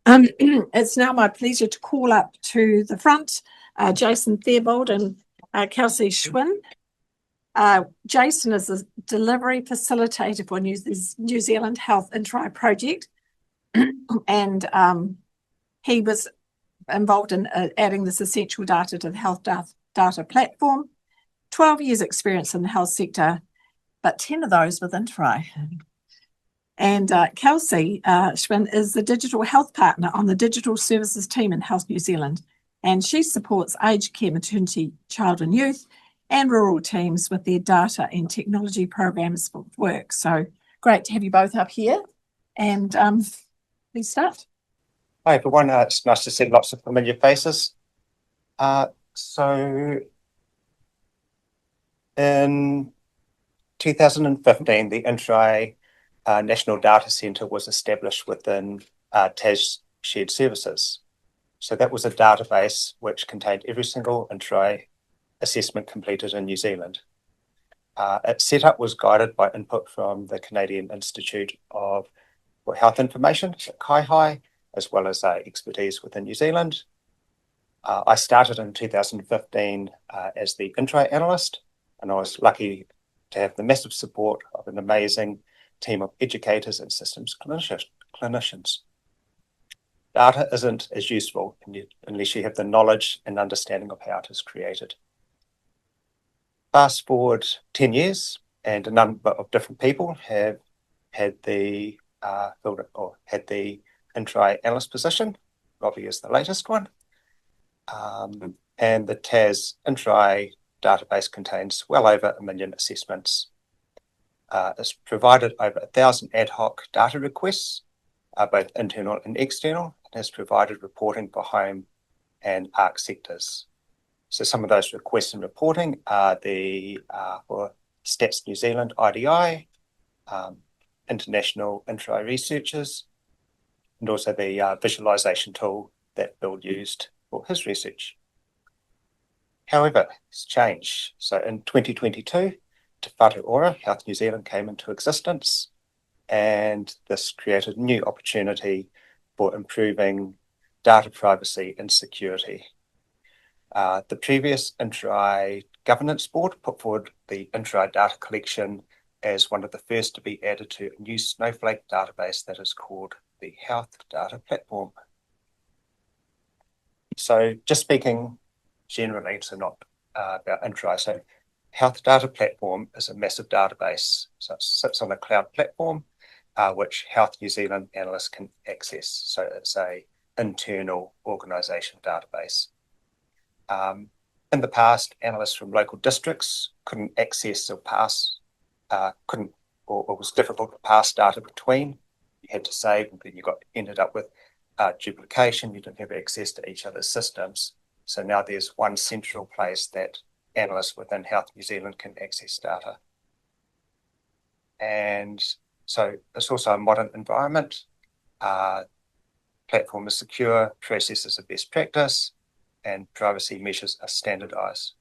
It's now my pleasure to call up to the front Jason Theobald and Kelsey Schwynn. Jason is the delivery facilitator for New Zealand Health intRAI project, and he was involved in adding this essential data to the health data platform. 12 years experience in the health sector, but 10 of those with intRAI. And Kelsey Schwynn is the digital health partner on the digital services team in Health New Zealand, and she supports aged care, maternity, child and youth, and rural teams with their data and technology programs for work. So great to have you both up here, and please start. Hi everyone, it's nice to see lots of familiar faces. So in 2015, the intRAI National Data Centre was established within TAS Shared Services. So that was a database which contained every single intRAI assessment completed in New Zealand. Its setup was guided by input from the Canadian Institute for Health Information, CIHI, as well as expertise within New Zealand. I started in 2015 as the intRAI analyst, and I was lucky to have the massive support of an amazing team of educators and systems clinicians. Data isn't as useful unless you have the knowledge and understanding of how it is created. Fast forward 10 years, and a number of different people have had the intRAI analyst position. Robbie is the latest one. And the TAS intRAI database contains well over 1 million assessments. It's provided over 1,000 ad hoc data requests, both internal and external, and has provided reporting for home and ARC sectors. So some of those requests and reporting are for Stats New Zealand IDI, international intRAI researchers, and also the visualization tool that Bill used for his research. However, it's changed. So in 2022, Te Whatu Ora, Health New Zealand came into existence, and this created a new opportunity for improving data privacy and security. The previous intRAI governance board put forward the intRAI data collection as one of the first to be added to a new Snowflake database that is called the Health Data Platform. So just speaking generally, so not about intRAI, so Health Data Platform is a massive database. So it sits on a cloud platform, which Health New Zealand analysts can access. So it's an internal organisation database. In the past, analysts from local districts couldn't access or pass, or it was difficult to pass data between. You had to save, and then you ended up with duplication. You didn't have access to each other's systems. So now there's one central place that analysts within Health New Zealand can access data. And so it's also a modern environment. Platform is secure, processes are best practice, and privacy measures are standardised.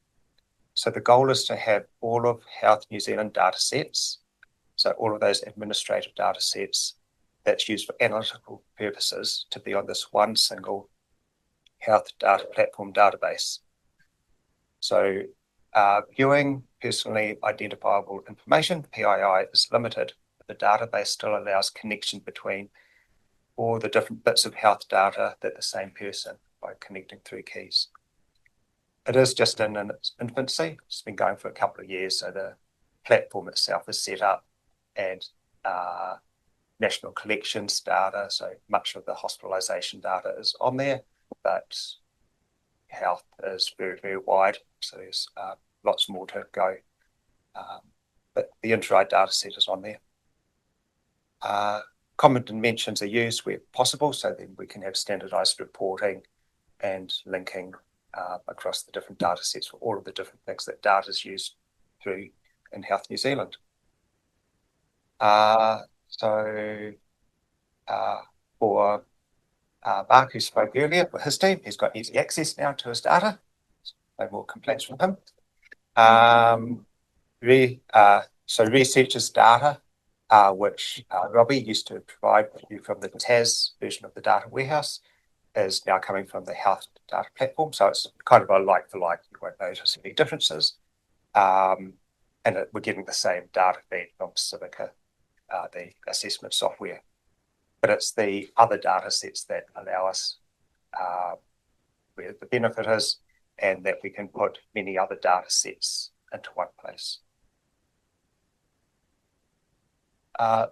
So the goal is to have all of Health New Zealand data sets, so all of those administrative data sets that's used for analytical purposes, to be on this one single Health Data Platform database. So viewing personally identifiable information, PII, is limited, but the database still allows connection between all the different bits of health data that the same person by connecting through keys. It is just in its infancy. It's been going for a couple of years, so the platform itself is set up, and national collections data, so much of the hospitalisation data is on there, but health is very, very wide, so there's lots more to go. But the intRAI data set is on there. Common dimensions are used where possible, so then we can have standardised reporting and linking across the different data sets for all of the different things that data is used through in Health New Zealand. For Mark, who spoke earlier, for his team, he's got easy access now to his data. No more complaints from him. So researchers' data which Robbie used to provide you from the TAS version of the data warehouse, is now coming from the health data platform. So it's kind of a like for like. You won't notice any differences. And we're getting the same data feed from Civica, the assessment software. But it's the other data sets that allow us where the benefit is, and that we can put many other data sets into one place.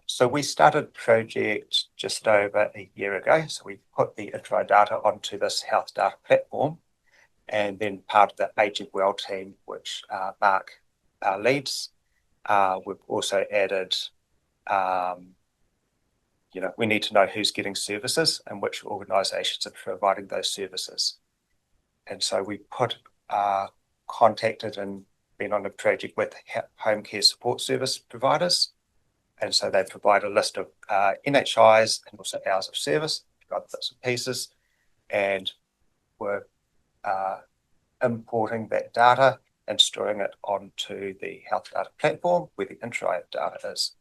So we started project just over a year ago. So we put the intRAI data onto this health data platform, and then part of the Aging Well team, which Mark leads, we've also added, we need to know who's getting services and which organisations are providing those services. And so we contacted and been on a project with home care support service providers. And so they provide a list of NHIs and also hours of service, got bits and pieces, and we're importing that data and storing it onto the health data platform where the intRAI data is.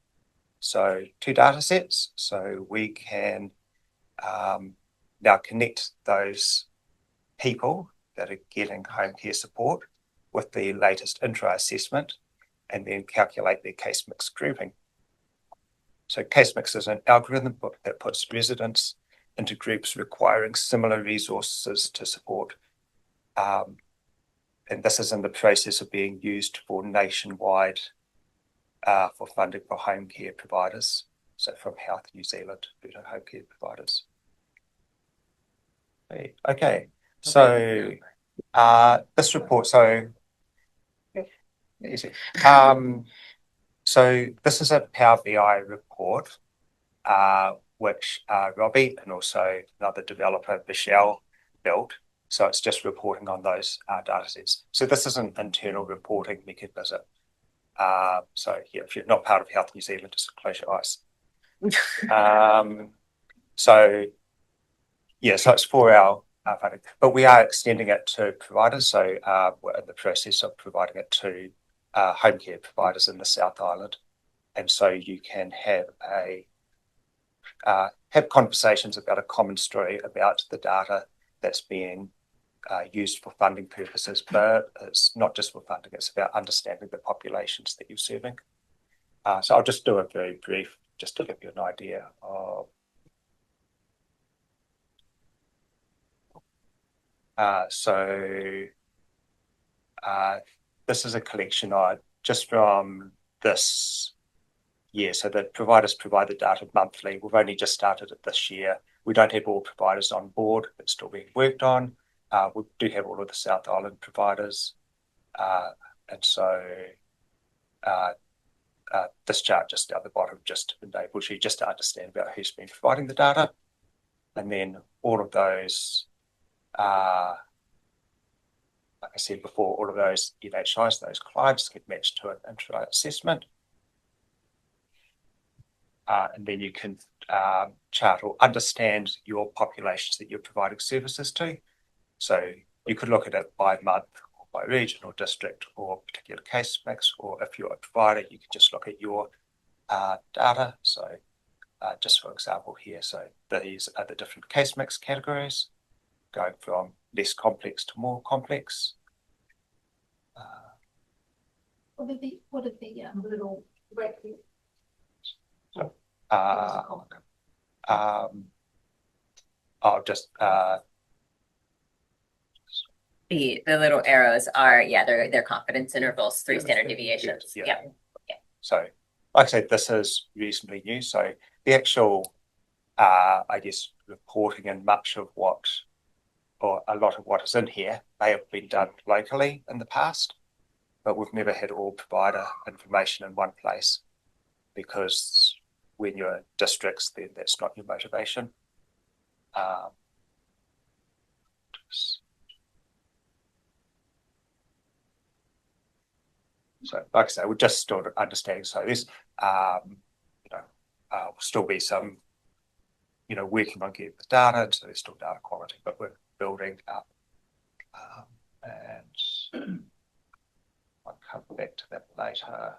So 2 data sets, so we can now connect those people that are getting home care support with the latest intRAI assessment and then calculate their case mix grouping. So case mix is an algorithm that puts residents into groups requiring similar resources to support. And this is in the process of being used for nationwide for funding for home care providers. So from Health New Zealand to home care providers. Okay, so this report, so easy. So this is a Power BI report, which Robbie and also another developer, Michelle, built. So it's just reporting on those data sets. So this is an internal reporting mechanism. So yeah, if you're not part of Health New Zealand, just close your eyes. So yeah, so it's for our funding, but we are extending it to providers. So we're in the process of providing it to home care providers in the South Island. And so you can have conversations about a common story about the data that's being used for funding purposes, but it's not just for funding, it's about understanding the populations that you're serving. So I'll just do a very brief, just to give you an idea of this is a collection just from this year. So the providers provide the data monthly. We've only just started it this year. We don't have all providers on board. It's still being worked on. We do have all of the South Island providers. And so this chart just down the bottom just enables you just to understand about who's been providing the data. And then all of those, like I said before, all of those NHIs, those clients get matched to an intRAI assessment. And then you can chart or understand your populations that you're providing services to. So you could look at it by month or by region or district or particular case mix, or if you're a provider, you can just look at your data. So just for example here, so these are the different case mix categories, going from less complex to more complex. What are the little red? I'll just the little arrows are they're confidence intervals, 3 standard deviations. Yeah. So like I said, this is reasonably new. So the actual I guess reporting and much of what, or a lot of what is in here may have been done locally in the past, but we've never had all provider information in one place, because when you're in districts, then that's not your motivation. So like I say, we're just still understanding. So there's, will still be some, working on getting the data, so there's still data quality, but we're building up. And I'll come back to that later.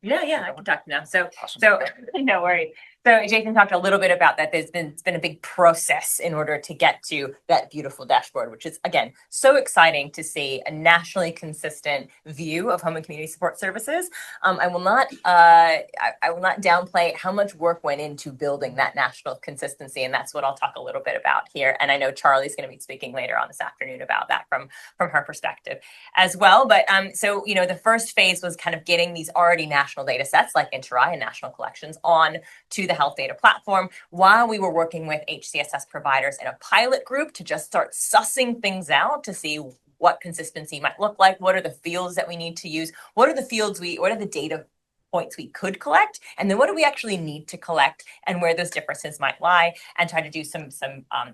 Yeah, I can talk now. Awesome. So no worries. So Jason talked a little bit about that. It's been a big process in order to get to that beautiful dashboard, which is again so exciting to see a nationally consistent view of home and community support services. I will not downplay how much work went into building that national consistency, and that's what I'll talk a little bit about here. And I know Charlie's going to be speaking later on this afternoon about that from her perspective as well. But so the first phase was kind of getting these already national data sets like interRAI and national collections on to the health data platform while we were working with HCSS providers in a pilot group to just start sussing things out to see what consistency might look like. What are the fields that we need to use? What are the data points we could collect, and then what do we actually need to collect, and where those differences might lie, and try to do some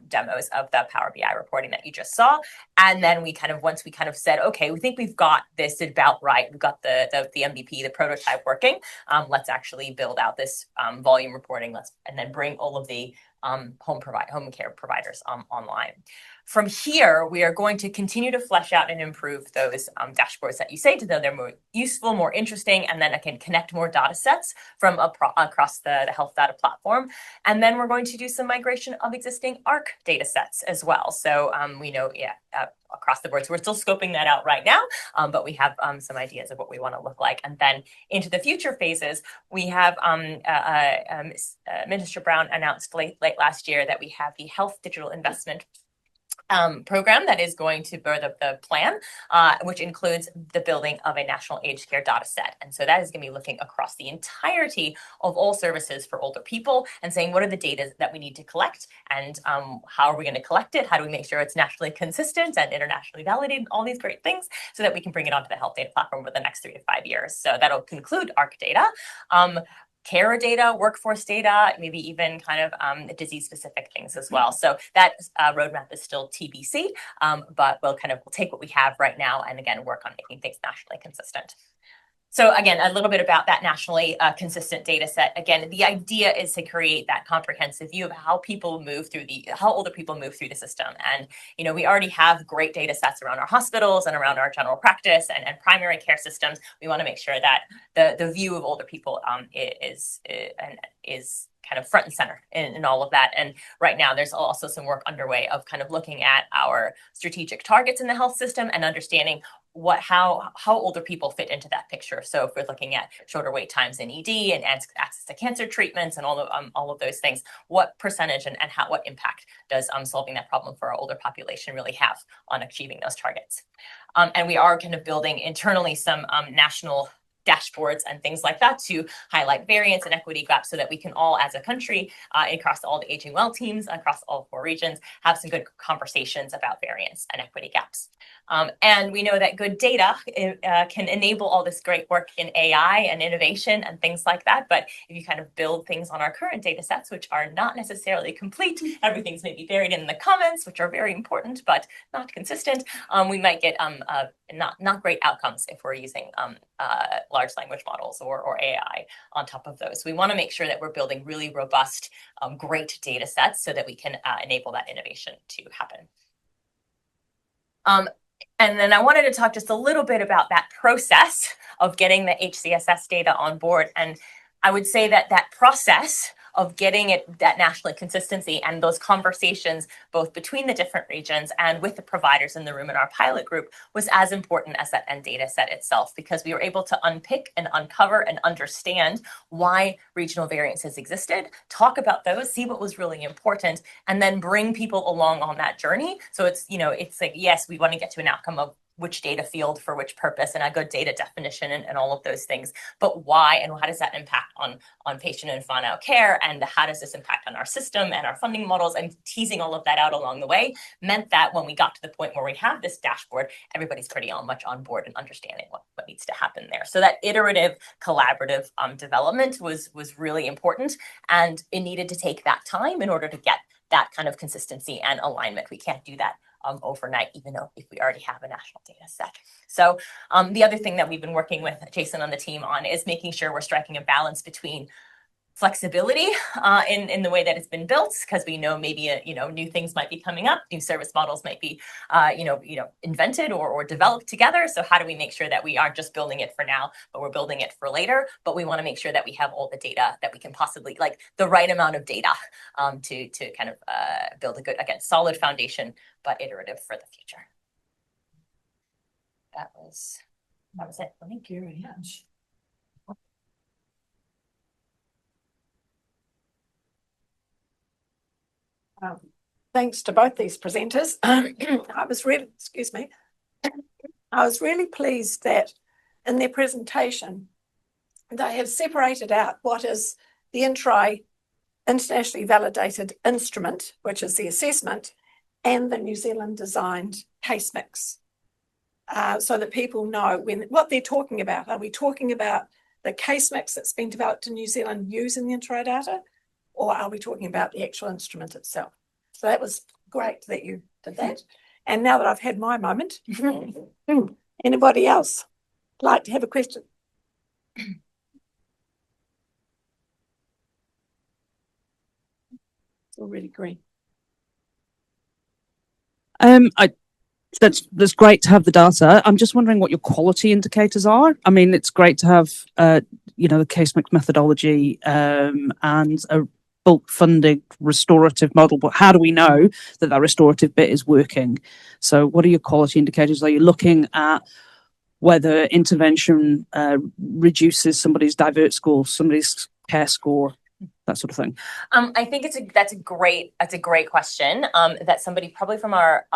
demos of the Power BI reporting that you just saw. And then once we said, okay, we think we've got this about right, we've got the MVP, the prototype working, let's actually build out this volume reporting, and then bring all of the home care providers online. From here, we are going to continue to flesh out and improve those dashboards that you say to them. They're more useful, more interesting, and then I can connect more data sets from across the health data platform. And then we're going to do some migration of existing ARC data sets as well. So we know, across the board. So we're still scoping that out right now, but we have some ideas of what we want to look like. And then into the future phases, we have Minister Brown announced late last year that we have the Health Digital Investment program that is going to birth the plan, which includes the building of a national aged care data set. And so that is going to be looking across the entirety of all services for older people and saying, what are the data that we need to collect, and how are we going to collect it? How do we make sure it's nationally consistent and internationally validated? All these great things so that we can bring it onto the health data platform over the next 3 to 5 years. So that'll conclude ARC data. Care data, workforce data, maybe even disease-specific things as well. So that roadmap is still TBC, but we'll take what we have right now and again work on making things nationally consistent. So again, a little bit about that nationally consistent data set. Again, the idea is to create that comprehensive view of how older people move through the system. And we already have great data sets around our hospitals and around our general practice and primary care systems. We want to make sure that the view of older people is kind of front and center in all of that. And right now there's also some work underway of kind of looking at our strategic targets in the health system and understanding how older people fit into that picture. So if we're looking at shorter wait times in ED and access to cancer treatments and all of those things, what percentage and what impact does solving that problem for our older population really have on achieving those targets? And we are kind of building internally some national dashboards and things like that to highlight variance and equity gaps so that we can all, as a country, across all the Aging Well teams, across all 4 regions, have some good conversations about variance and equity gaps. And we know that good data can enable all this great work in AI and innovation and things like that. But if you kind of build things on our current data sets, which are not necessarily complete, everything's maybe buried in the comments, which are very important, but not consistent, we might get not great outcomes if we're using large language models or AI on top of those. We want to make sure that we're building really robust, great data sets so that we can enable that innovation to happen. And then I wanted to talk just a little bit about that process of getting the HCSS data on board. And I would say that process of getting that national consistency and those conversations both between the different regions and with the providers in the room in our pilot group was as important as that end data set itself, because we were able to unpick and uncover and understand why regional variances existed, talk about those, see what was really important, and then bring people along on that journey. So it's like, yes, we want to get to an outcome of which data field for which purpose and a good data definition and all of those things, but why and how does that impact on patient and final care, and how does this impact on our system and our funding models, and teasing all of that out along the way meant that when we got to the point where we have this dashboard, everybody's pretty much on board and understanding what needs to happen there. So that iterative, collaborative development was really important, and it needed to take that time in order to get that kind of consistency and alignment. We can't do that overnight, even though if we already have a national data set. So the other thing that we've been working with Jason on the team on is making sure we're striking a balance between flexibility in the way that it's been built, because we know maybe new things might be coming up, new service models might be invented or developed together. So how do we make sure that we aren't just building it for now, but we're building it for later? But we want to make sure that we have all the data that we can possibly, like the right amount of data to kind of build a good, again, solid foundation, but iterative for the future. That was it. Thank you very much. Thanks to both these presenters. I was really pleased that in their presentation, they have separated out what is the intRAI internationally validated instrument, which is the assessment, and the New Zealand designed case mix, so that people know what they're talking about. Are we talking about the case mix that's been developed in New Zealand using the intRAI data, or are we talking about the actual instrument itself? So that was great that you did that. And now that I've had my moment, anybody else like to have a question? It's already green. That's great to have the data. I'm just wondering what your quality indicators are. I mean, it's great to have the case mix methodology and a bulk funded restorative model, but how do we know that that restorative bit is working? So what are your quality indicators? Are you looking at whether intervention reduces somebody's divert score, somebody's care score, that sort of thing? I think that's a great question that somebody probably from our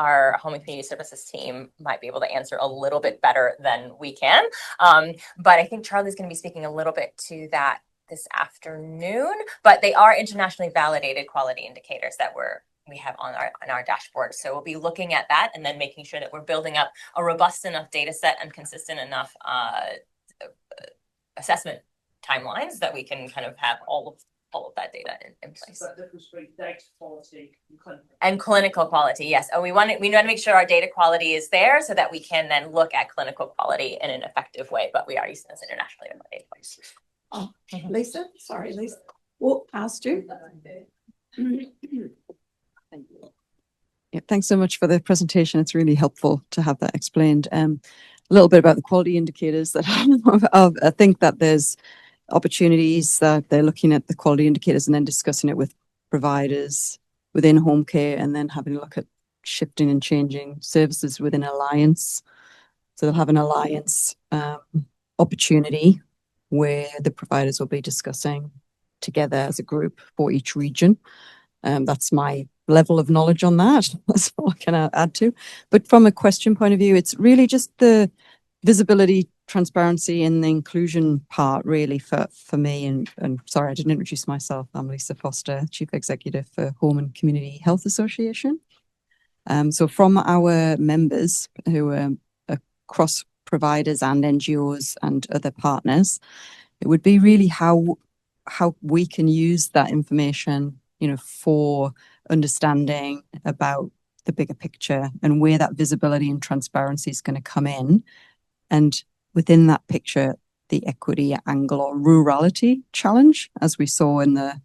home and community services team might be able to answer a little bit better than we can. But I think Charlie's going to be speaking a little bit to that this afternoon. But they are internationally validated quality indicators that we have on our dashboard. So we'll be looking at that and then making sure that we're building up a robust enough data set and consistent enough assessment timelines that we can kind of have all of that data in place. That difference between data quality and clinical quality, yes. And we want to make sure our data quality is there so that we can then look at clinical quality in an effective way. But we are using this internationally validated basis. Oh, Lisa, sorry, Lisa. Walk past you. Yeah, thanks so much for the presentation. It's really helpful to have that explained. A little bit about the quality indicators that I think that there's opportunities that they're looking at the quality indicators and then discussing it with providers within home care, and then having a look at shifting and changing services within alliance. So they'll have an alliance opportunity where the providers will be discussing together as a group for each region. That's my level of knowledge on that. That's all I can add to. But from a question point of view, it's really just the visibility, transparency, and the inclusion part really for me. And sorry, I didn't introduce myself. I'm Lisa Foster, Chief Executive for Home and Community Health Association. So from our members who are across providers and NGOs and other partners, it would be really how we can use that information, for understanding about the bigger picture and where that visibility and transparency is going to come in. And within that picture, the equity angle or rurality challenge, as we saw in the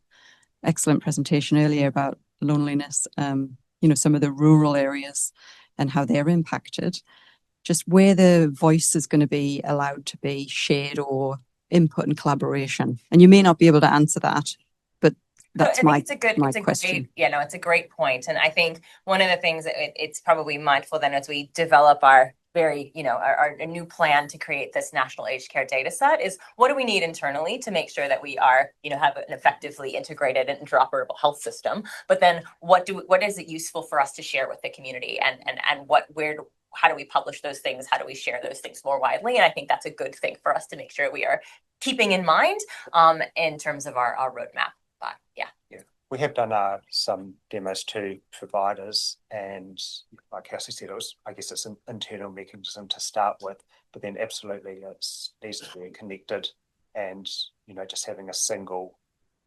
excellent presentation earlier about loneliness, some of the rural areas and how they're impacted, just where the voice is going to be allowed to be shared or input and collaboration. And you may not be able to answer that, but that's my question. It's a great point. And I think one of the things that it's probably mindful then as we develop our our new plan to create this national aged care data set is what do we need internally to make sure that we are, have an effectively integrated and interoperable health system. But then what is it useful for us to share with the community and how do we publish those things? How do we share those things more widely? And I think that's a good thing for us to make sure we are keeping in mind in terms of our roadmap. But yeah. We have done some demos to providers, and like Kelsey said, it's an internal mechanism to start with, but then absolutely it needs to be connected, and just having a single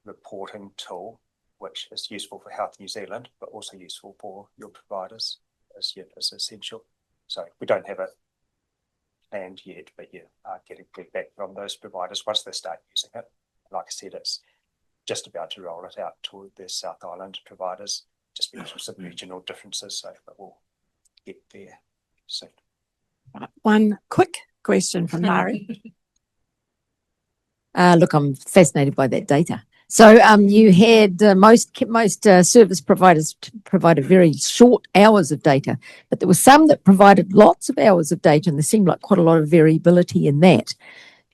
reporting tool, which is useful for Health New Zealand, but also useful for your providers, is essential. So we don't have it planned yet, but getting feedback from those providers once they start using it. Like I said, it's just about to roll it out to the South Island providers, just because of some regional differences. So, but we'll get there soon. Right, one quick question from Mari. Look, I'm fascinated by that data. So you had most service providers provided very short hours of data, but there were some that provided lots of hours of data, and there seemed like quite a lot of variability in that.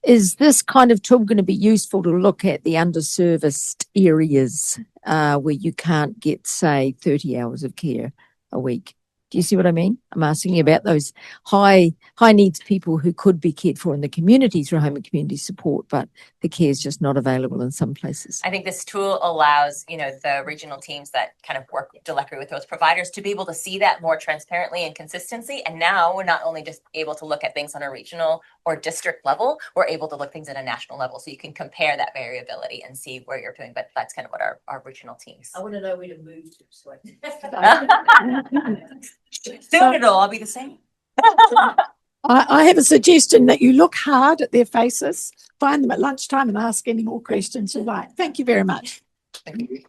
Is this kind of tool going to be useful to look at the underserviced areas where you can't get, say, 30 hours of care a week? Do you see what I mean? I'm asking you about those high needs people who could be cared for in the community through home and community support, but the care is just not available in some places. I think this tool allows, the regional teams that kind of work directly with those providers to be able to see that more transparently and consistency. And now we're not only just able to look at things on a regional or district level, we're able to look things at a national level. So you can compare that variability and see where you're doing. But that's kind of what our regional teams. I want to know where to move to. So Soon it'll all be the same. I have a suggestion that you look hard at their faces, find them at lunchtime and ask any more questions you like. Thank you very much. Thank you.